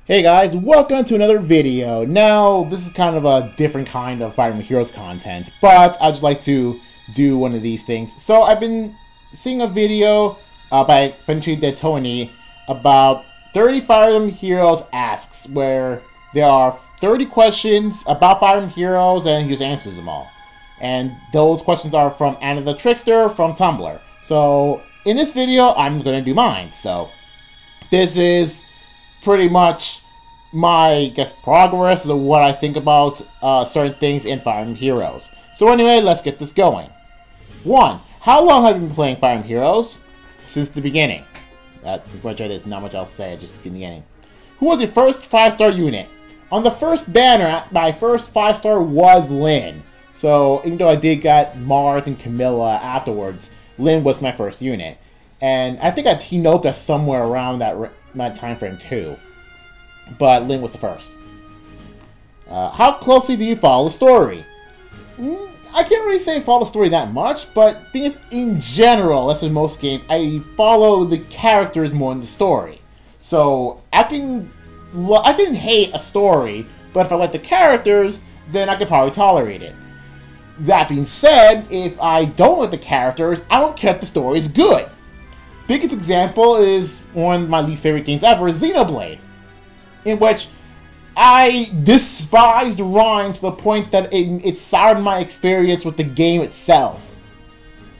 Hey guys, welcome to another video. Now, this is kind of a different kind of Fire Emblem Heroes content, but I'd just like to do one of these things. So I've been seeing a video by Fenchi De Tony about 30 Fire Emblem Heroes Asks, where there are 30 questions about Fire Emblem Heroes and he just answers them all. And those questions are from Anna the Trickster from Tumblr. So in this video, I'm going to do mine. So this is pretty much my, progress of what I think about certain things in Fire Emblem Heroes. So anyway, let's get this going. 1. How long have you been playing Fire Emblem Heroes? Since the beginning. That's what it is. Not much else to say, just the beginning. Who was your first 5-star unit? On the first banner, my first 5-star was Lyn. So even though I did get Marth and Camilla afterwards, Lyn was my first unit. And I think I Hinoka somewhere around that time frame too. But Lyn was the first. How closely do you follow the story? I can't really say follow the story that much, but the thing is, in general, that's in most games, I follow the characters more than the story. So I can hate a story, but if I like the characters, then I could probably tolerate it. That being said, if I don't like the characters, I don't care if the story is good. Biggest example is one of my least favorite games ever, Xenoblade, in which I despised Rhyme to the point that it soured my experience with the game itself.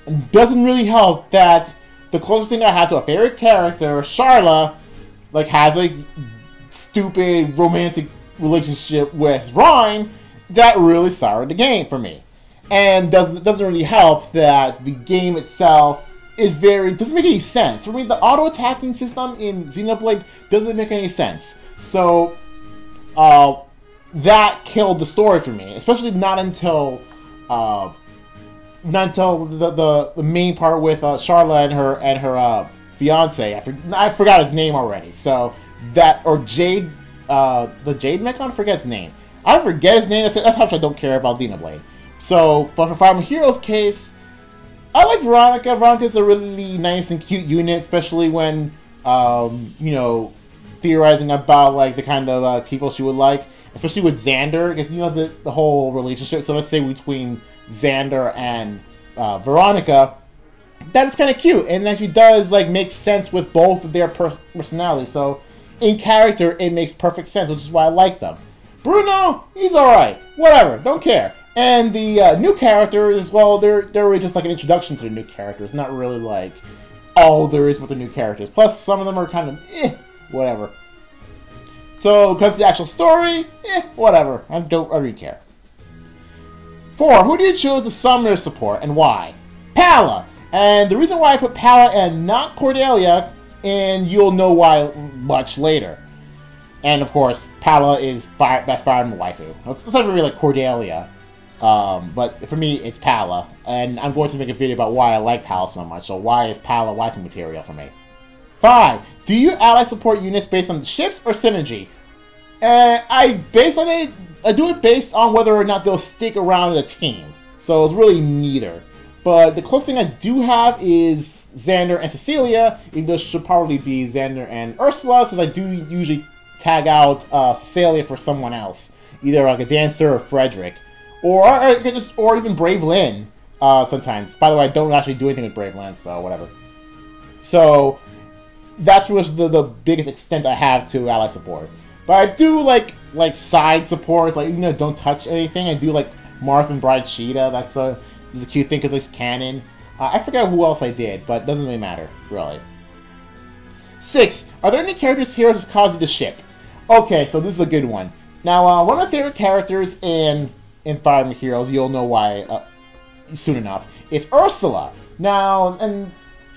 It doesn't really help that the closest thing I had to a favorite character, Charla, has a stupid romantic relationship with Rhyme that really soured the game for me. And doesn't really help that the game itself doesn't make any sense. I mean, the auto-attacking system in Xenoblade doesn't make any sense. So, that killed the story for me. Especially not until the main part with Charla and her fiance. I forgot his name already. So or Jade, the Jade Mechon, I forget his name. I forget his name. That's how much I don't care about Xenoblade. So, but for Fire Emblem Heroes case, I like Veronica. Veronica's a really nice and cute unit, especially when, you know, theorizing about, the kind of people she would like. Especially with Xander, because, you know, the whole relationship, so let's say between Xander and Veronica, that is kind of cute, and actually does, make sense with both of their personalities. So, in character, it makes perfect sense, which is why I like them. Bruno, he's alright. Whatever, don't care. And the new characters, well, they're really just like an introduction to the new characters, not really all there is with the new characters. Plus, some of them are kind of whatever. So, when it comes to the actual story, whatever. I don't really care. 4. Who do you choose as summoner support and why? Palla. And the reason why I put Palla and not Cordelia, and you'll know why much later. And of course, Palla is best Fire Emblem waifu. It's not really like Cordelia. But for me, it's Palla, and I'm going to make a video about why I like Palla so much, so why is Palla waifu material for me? 5. Do you ally support units based on ships or synergy? I do it based on whether or not they'll stick around the team, so it's really neither. But the closest thing I do have is Xander and Cecilia, even though it should probably be Xander and Ursula, since I do usually tag out Cecilia for someone else, either like a Dancer or Frederick. Or even Brave Lyn, sometimes. By the way, I don't actually do anything with Brave Lyn, so whatever. So, that's the biggest extent I have to ally support. But I do like side support, don't touch anything. I do like Marth and Bride Sheeta. That's a cute thing because it's canon. I forget who else I did, but it doesn't really matter, really. 6. Are there any characters here that cause you to ship? Okay, so this is a good one. Now, one of my favorite characters in Fire Emblem Heroes, you'll know why soon enough, it's Ursula. Now, and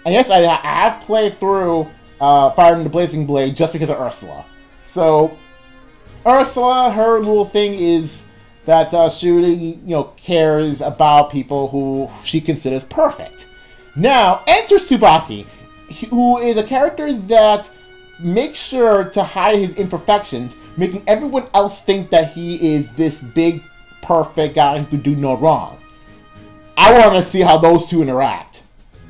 yes, I have played through Fire Emblem the Blazing Blade just because of Ursula. So, Ursula, her little thing is that she really, cares about people who she considers perfect. Now, enter Tsubaki, who is a character that makes sure to hide his imperfections, making everyone else think that he is this big, perfect guy who could do no wrong. I want to see how those two interact,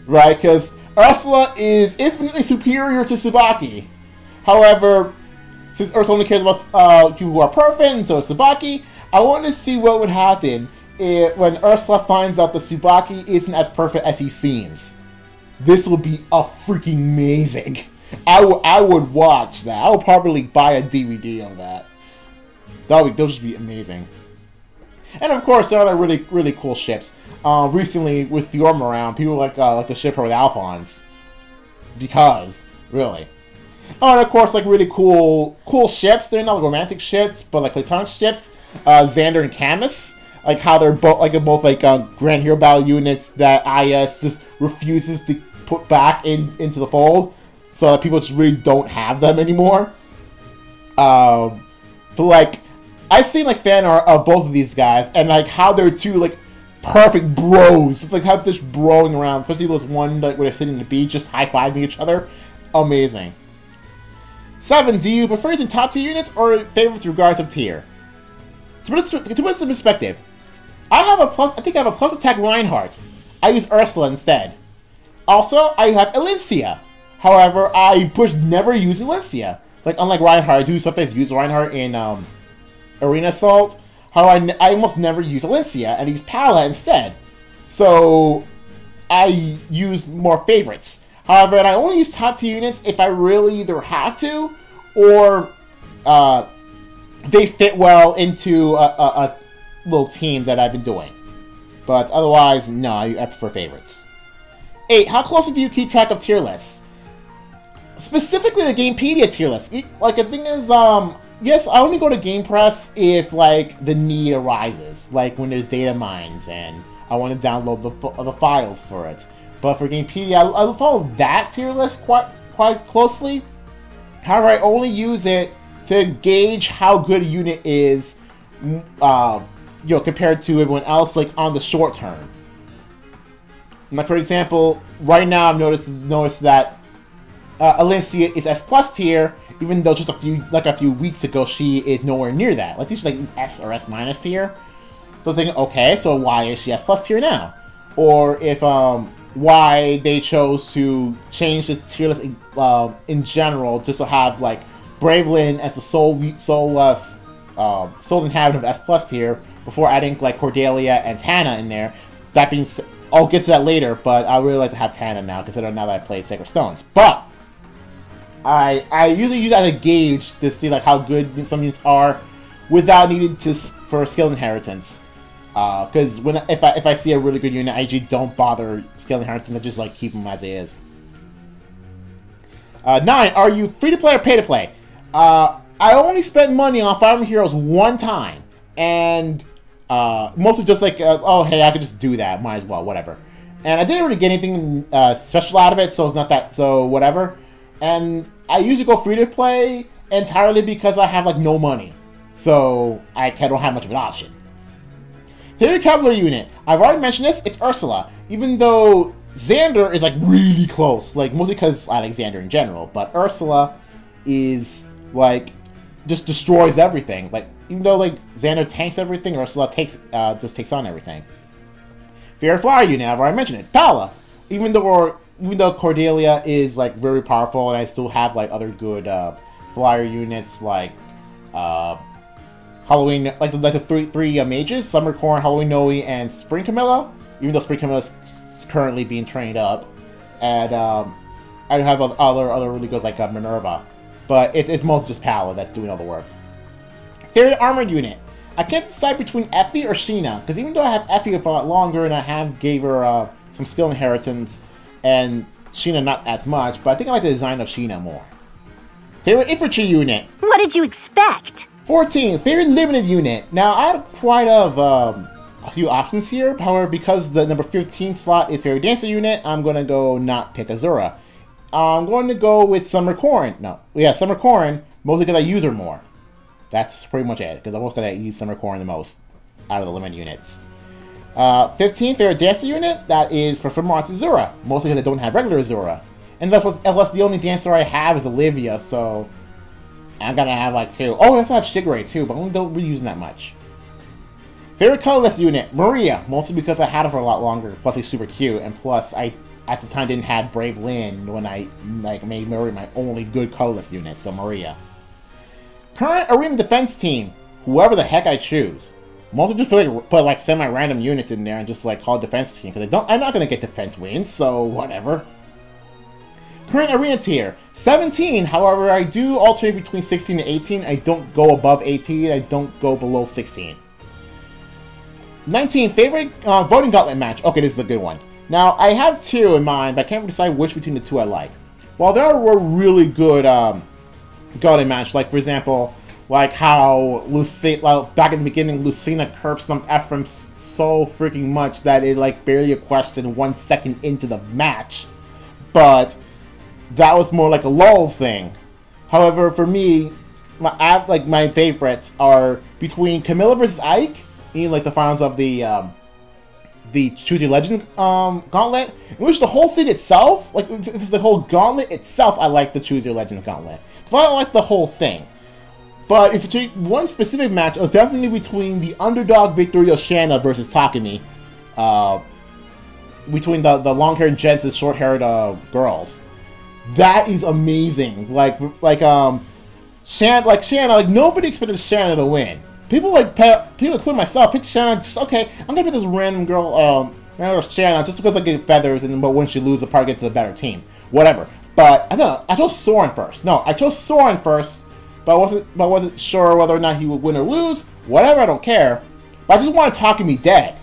right? Because Ursula is infinitely superior to Tsubaki. However, since Earth only cares about people who are perfect, and so is Tsubaki, I want to see what would happen when Ursula finds out that Tsubaki isn't as perfect as he seems. This will be a freaking amazing. I would watch that. I would probably buy a DVD of that. Those would be amazing. And of course, there are really cool ships. Recently, with Fiorma around, people like to ship her with Alphonse. Because, really. Oh, and of course, like really cool ships. They're not romantic ships, but like platonic ships. Xander and Camus. Like how they're both Grand Hero Battle units that IS just refuses to put back into the fold. So that people just really don't have them anymore. But like, I've seen like fan art of both of these guys, and like how they're two like perfect bros. It's like how they're just broing around, especially those one like where they're sitting on the beach, just high-fiving each other. Amazing. 7. Do you prefer using top tier units or favorites regardless of tier? To put this in perspective, I think I have a plus attack Reinhardt. I use Ursula instead. Also, I have Elincia. However, I never use Elincia. Like, unlike Reinhardt, I do sometimes use Reinhardt in Arena Assault. However, I almost never use Elincia, and I use Pala instead. So, I use more favorites. However, and I only use top tier units if I really either have to, or they fit well into a little team that I've been doing. But otherwise, no, I prefer favorites. 8. How closely do you keep track of tier lists? Specifically the Gamepedia tier list. Like, the thing is, yes, I only go to Game Press if, like, the need arises. Like, when there's data mines and I want to download the files for it. But for Gamepedia, I follow that tier list quite closely. However, I only use it to gauge how good a unit is, compared to everyone else, like, on the short term. Like, for example, right now I've noticed that Elincia is S+ tier, even though just a few weeks ago she is nowhere near that. Like, she's like S or S- tier. So I'm thinking, okay, so why is she S+ tier now? Or if why they chose to change the tier list in general, just to have like Bravelyn as the sole inhabitant of S+ tier before adding like Cordelia and Tana in there. That being said, I'll get to that later, but I really like to have Tana now, considering now that I played Sacred Stones. But I usually use that as a gauge to see like how good some units are without needing for skill inheritance. Because if I see a really good unit, I usually don't bother skill inheritance. I just like keep them as is. 9. Are you free to play or pay to play? I only spent money on Fire Emblem Heroes one time, and mostly just like, oh hey, I could just do that, might as well, whatever. And I didn't really get anything special out of it, so it's not that, so whatever. And I usually go free to play entirely because I have like no money, so I don't have much of an option. Favorite cavalry unit? I've already mentioned this. It's Ursula, even though Xander is like really close, like mostly because I like Xander in general. But Ursula is like just destroys everything. Like even though like Xander tanks everything, Ursula just takes on everything. Favorite flyer unit? I've already mentioned it. It's Pala, even though Cordelia is like very powerful, and I still have like other good flyer units like Halloween, like the three mages: Summer Corn, Halloween Noe, and Spring Camilla. Even though Spring Camilla is currently being trained up, and I have other really good like Minerva, but it's mostly just Pala that's doing all the work. Favorite armored unit? I can't decide between Effie or Sheena, because even though I have Effie for a lot longer and I gave her some skill inheritance, and Sheena not as much, but I think I like the design of Sheena more. Favorite infantry unit? What did you expect? 14. Favorite limited unit. Now, I have quite a few options here. However, because the number 15 slot is favorite dancer unit, I'm going to go not pick Azura. I'm going to go with Summer Corn. Summer Corn, mostly because I use her more. That's pretty much it, because I'm mostly going to use Summer Corn the most out of the limited units. 15, favorite dancer unit, that is prefer more to Azura, mostly because I don't have regular Azura. Unless the only dancer I have is Olivia, so I'm gonna have like 2. Oh, I also have Shigure too, but I don't really use that much. Favorite colorless unit, Maria, mostly because I had her for a lot longer, plus she's super cute, and plus I at the time didn't have Brave Lynn when I like made Maria my only good colorless unit, so Maria. Current arena defense team, whoever the heck I choose. Mostly just put like semi-random units in there and just like call defense team, because I'm not gonna get defense wins, so whatever. Current arena tier, 17, however, I do alternate between 16 and 18. I don't go above 18, I don't go below 16. 19, favorite voting gauntlet match. Okay, this is a good one. Now, I have two in mind, but I can't decide which between the two I like. While there were really good gauntlet match, like for example, like how back in the beginning, Lucina curbed some Ephraim so freaking much that it like barely a question 1 second into the match. But that was more like a lulz thing. However, for me, my favorites are between Camilla versus Ike, meaning like the finals of the Choose Your Legend gauntlet, in which the whole thing itself, like if it's the whole gauntlet itself, I like the Choose Your Legend gauntlet. So I don't like the whole thing. But if you take one specific match, it was definitely between the underdog victory of Shanna versus Takumi, between the long-haired gents and short-haired girls. That is amazing. Shanna, like nobody expected Shanna to win. People including myself, picked Shanna. Just okay, I'm gonna pick this random girl, Shanna, just because I get feathers, but when she loses, the part gets to the better team, whatever. But I chose Soren first. No, I chose Soren first, but I wasn't sure whether or not he would win or lose. Whatever, I don't care. But I just want Takumi dead.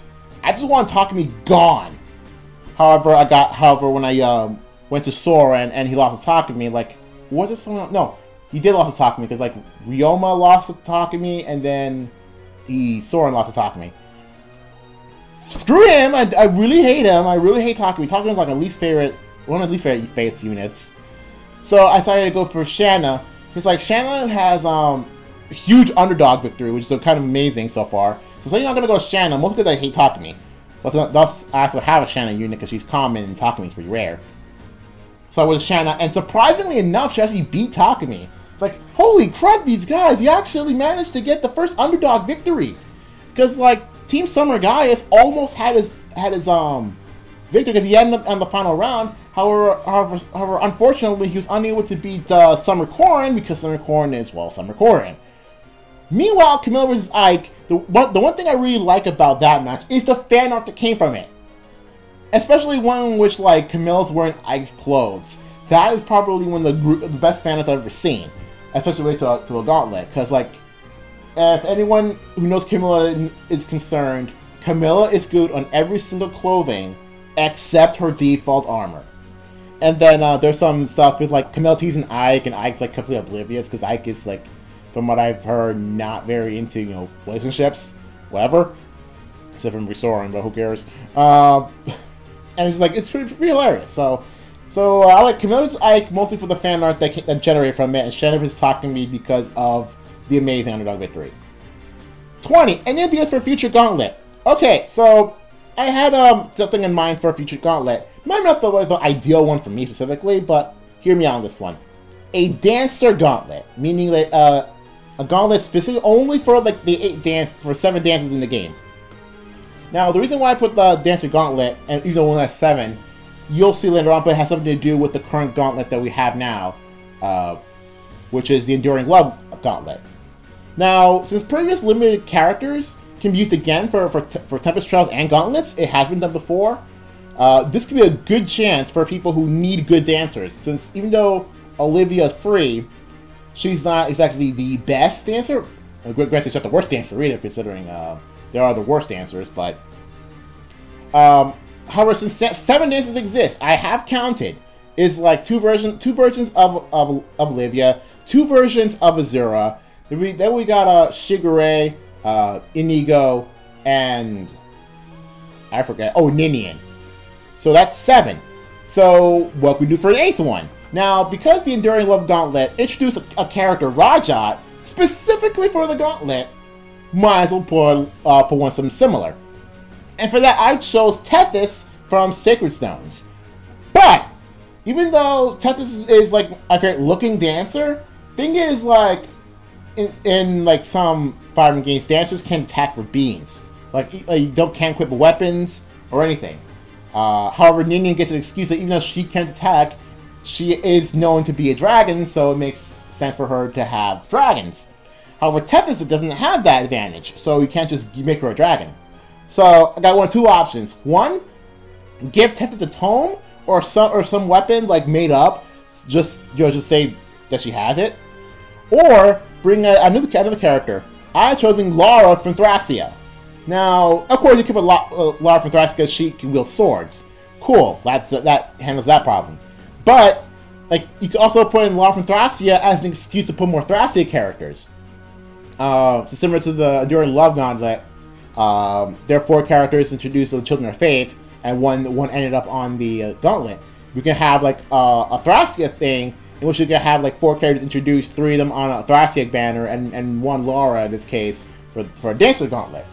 I just want Takumi gone. However, when I went to Soren and he lost to Takumi, like, was it someone? No, he did lose to Takumi because like Ryoma lost to Takumi and then Soren lost to Takumi. Screw him! I really hate him. I really hate Takumi. Takumi is like one of my least favorite units. So I decided to go for Shanna because like Shanna has huge underdog victory, which is kind of amazing so far. So I'm not gonna go with Shanna, mostly because I hate Takumi. Thus, I also have a Shanna unit because she's common and Takumi's pretty rare. So I went with Shanna, and surprisingly enough, she actually beat Takumi. It's like, holy crap, these guys! He actually managed to get the first underdog victory. Because like Team Summer Gaius almost had his victory because he ended up on the final round. However, unfortunately, he was unable to beat Summer Corin because Summer Corin is, well, Summer Corin. Meanwhile, Camilla vs. Ike, the one thing I really like about that match is the fan art that came from it. Especially one in which, like, Camilla's wearing Ike's clothes. That is probably one of the best fan arts I've ever seen. Especially related to a gauntlet. Because, like, if anyone who knows Camilla is concerned, Camilla is good on every single clothing except her default armor. And then there's some stuff with, like, Camilla teasing Ike, and Ike's, like, completely oblivious, because Ike is, like, from what I've heard, not very into, you know, relationships, whatever. Except from Restoring, but who cares? And it's like, it's pretty hilarious. So I like Camilla's Ike mostly for the fan art that generated from it, and Shanna is talking to me because of the amazing underdog victory. 20. Any ideas for a future gauntlet? Okay, so I had something in mind for a future gauntlet. Maybe not the ideal one for me specifically, but hear me out on this one. A dancer gauntlet, meaning like a gauntlet specifically only for like the 7 dancers in the game. Now, the reason why I put the dancer gauntlet, and even though one has 7, you'll see later on, but it has something to do with the current gauntlet that we have now, which is the Enduring Love gauntlet. Now, since previous limited characters can be used again for Tempest Trials and gauntlets, it has been done before. This could be a good chance for people who need good dancers, since even though Olivia is free, she's not exactly the best dancer. Granted, she's not the worst dancer either, considering there are the worst dancers, but however, since 7 dancers exist, I have counted, is like two versions of Olivia, 2 versions of Azura. Then we got Shigure, Inigo, and I forget. Oh, Ninian. So that's 7. So what can we do for an 8th one? Now, because the Enduring Love Gauntlet introduced a character, Rajat, specifically for the Gauntlet, might as well put one something similar. And for that, I chose Tethys from Sacred Stones. But, even though Tethys is like my favorite looking dancer, thing is like, in like some Fire Emblem games, dancers can't attack for beams. Like you can't equip weapons or anything. However, Ninian gets an excuse that even though she can't attack, she is known to be a dragon, so it makes sense for her to have dragons. However, Tethys doesn't have that advantage, so you can't just make her a dragon. So I got one of two options. One, give Tethys a tome or some weapon like made up, just say that she has it, or bring another character. I have chosen Lara from Thracia. Now, of course, you can put Lara from Thracia because she can wield swords. Cool, that handles that problem. But like, you can also put in Lara from Thracia as an excuse to put more Thracia characters. So similar to the Enduring Love Gauntlet, there are 4 characters introduced to the Children of Fate, and one ended up on the Gauntlet. You can have like a Thracia thing, in which you can have like 4 characters introduced, 3 of them on a Thracia banner, and 1 Lara in this case for a Dancer Gauntlet.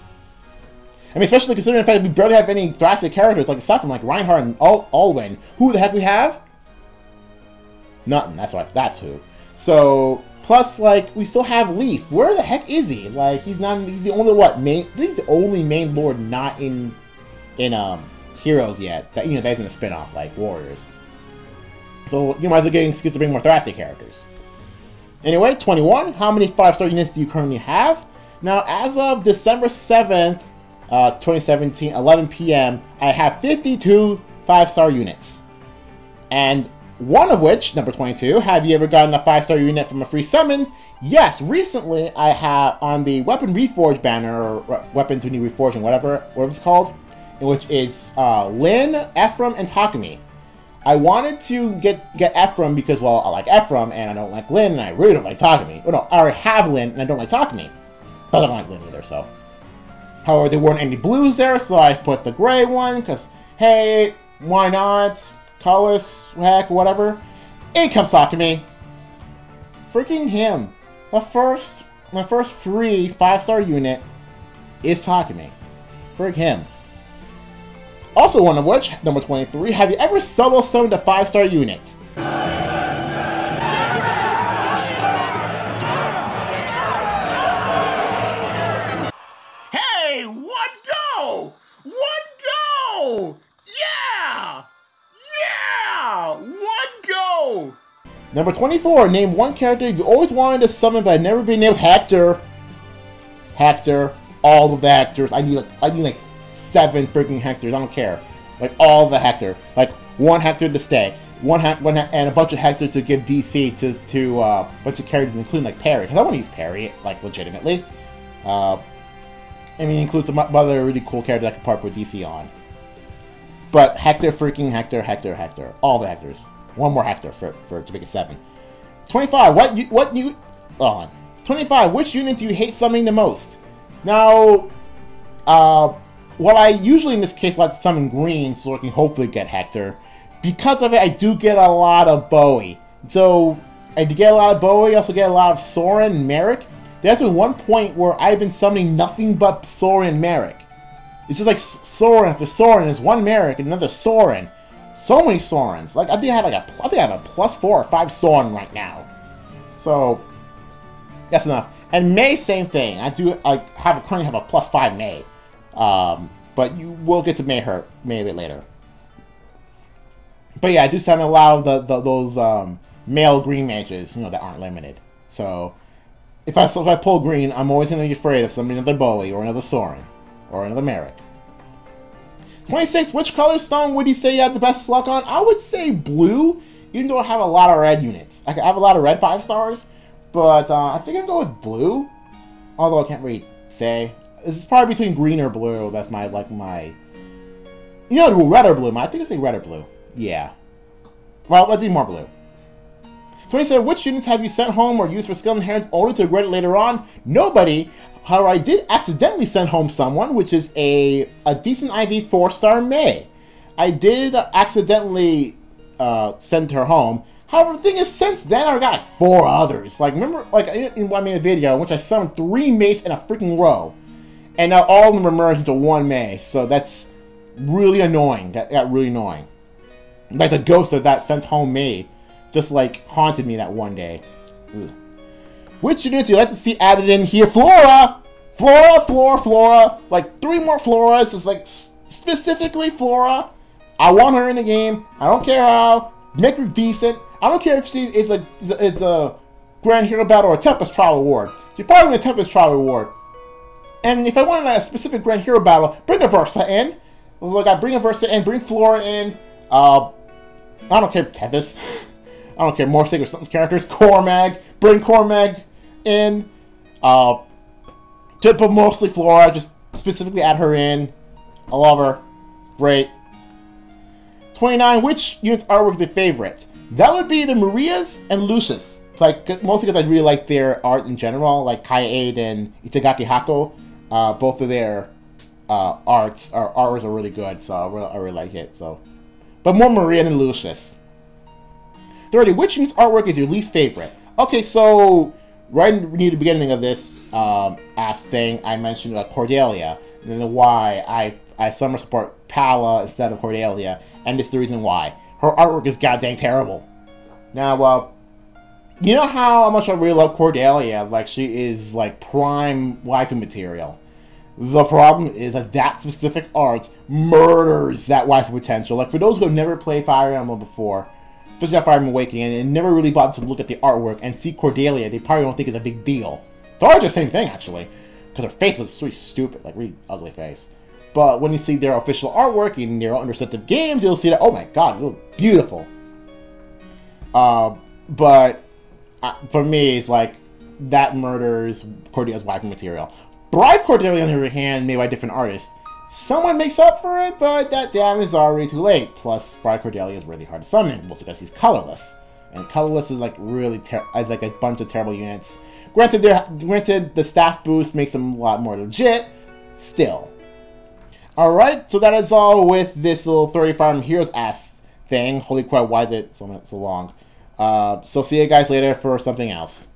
I mean, especially considering the fact that we barely have any Thracia characters, like aside from like Reinhardt and Alwyn. Who the heck we have? Nothing. That's who. So plus, like, we still have Leaf. Where the heck is he? Like, he's not. He's the only he's the only main lord not in Heroes yet. That that's in a spinoff like Warriors. So you might as well get an excuse to bring more Thracia characters. Anyway, 21. How many 5-star units do you currently have? Now, as of December 7th, 2017, 11 p.m., I have 52 5-star units. And one of which, number 22, have you ever gotten a 5-star unit from a free summon? Yes, recently I have on the Weapon Reforge banner, or Weapons When You Reforge, and whatever it's called, which is Lyn, Ephraim, and Takumi. I wanted to get Ephraim because, well, I like Ephraim, and I don't like Lyn, and I really don't like Takumi. Oh no, I already have Lyn, and I don't like Takumi. But I don't like Lyn either, so. However, there weren't any blues there, so I put the gray one, because, hey, why not? Colorless, heck, whatever. In comes Takumi. Freaking him. My first free 5-star unit is Takumi. Frig him. Also one of which, number 23, have you ever solo summoned a 5-star unit? Hey, one go! One go! Yeah! Yeah! One go! Number 24, name one character you've always wanted to summon but never been able to. Hector. Hector. All of the Hectors. I need like 7 freaking Hectors. I don't care. Like all the Hector. Like 1 Hector to stay. And a bunch of Hector to give DC to a bunch of characters, including like Parry. Because I want to use Parry, like legitimately. I mean, it includes some other really cool characters I can partner with DC on. But Hector, freaking Hector, Hector, Hector. All the Hectors. 1 more Hector to make it 7. 25. Hold on. 25. Which unit do you hate summoning the most? Now, what I usually in this case like to summon green so I can hopefully get Hector. Because of it, I do get a lot of Bowie. So I do get a lot of Bowie. I also get a lot of Soren and Merrick. There's been one point where I've been summoning nothing but Soren and Merrick. It's just like Soren after Soren. There's one Merrick and another Soren. So many Sorens. Like I think I have a +4 or 5 Soren right now. So that's enough. And May, same thing. I currently have a +5 May. But you will get to May a bit later. But yeah, I do summon a lot of those male green mages, that aren't limited. So if I pull green, I'm always going to be afraid of summoning another Bowie or another Soren or another Merrick. 26. Which color stone would you say you have the best luck on? I would say blue, even though I have a lot of red units. I have a lot of red 5-stars, but I think I'll go with blue. Although I can't really say. It's probably between green or blue. That's my red or blue. I think I say red or blue. Yeah. Well, let's do more blue. 27. Which units have you sent home or used for skill inheritance only to regret it later on? Nobody. However, I did accidentally send home someone, which is a decent IV 4-star May. I did accidentally send her home. However, the thing is, since then I got like 4 others. Like, remember, like in one May video in which I summoned 3 Mays in a freaking row, and now all of them were merged into 1 May. So that's really annoying. That got really annoying. Like the ghost of that sent home May just like haunted me that one day. Ugh. Which units do you like to see added in here? Flora! Flora! Like 3 more Floras. It's like specifically Flora. I want her in the game. I don't care how. Make her decent. I don't care if she is a Grand Hero Battle or a Tempest Trial Award. So you're probably going to Tempest Trial Reward. And if I wanted a specific Grand Hero battle, bring a Versa in. Look, I bring a Versa in, bring Flora in. I don't care, Tethys. I don't care, more Sacred Sons characters. Cormag, bring Cormag in. But mostly Flora, just specifically add her in. I love her. Great. 29, which unit's artwork is your favorite? That would be the Maria's and Lucius. Like, mostly because I really like their art in general, like Kai-Aid and Itagaki Hako. Both of their artworks are really good, so I really like it. So, but more Maria than Lucius. 30, which unit's artwork is your least favorite? Okay, so right near the beginning of this thing, I mentioned Cordelia, and then why I summer support Pala instead of Cordelia, and this is the reason why. Her artwork is goddamn terrible. Now, you know how much I really love Cordelia? Like, she is, like, prime waifu material. The problem is that that specific art murders that waifu potential. Like, for those who have never played Fire Emblem before, especially Fire Emblem Awakening, and never really bothered to look at the artwork and see Cordelia, they probably don't think it's a big deal. The art is the same thing, actually. Because her face looks really stupid, like, really ugly face. But when you see their official artwork in their understated games, you'll see that, oh my god, you look beautiful. But for me, it's like, that murders Cordelia's waifu material. Bride Cordelia, on the other hand, made by a different artist. Someone makes up for it, but that damage is already too late. Plus, Bride Cordelia is really hard to summon, mostly because she's colorless. And colorless is like really as like a bunch of terrible units. Granted, the staff boost makes them a lot more legit. Still. Alright, so that is all with this little 30 Fire Emblem Heroes ass thing. Holy crap, why is it so long? So see you guys later for something else.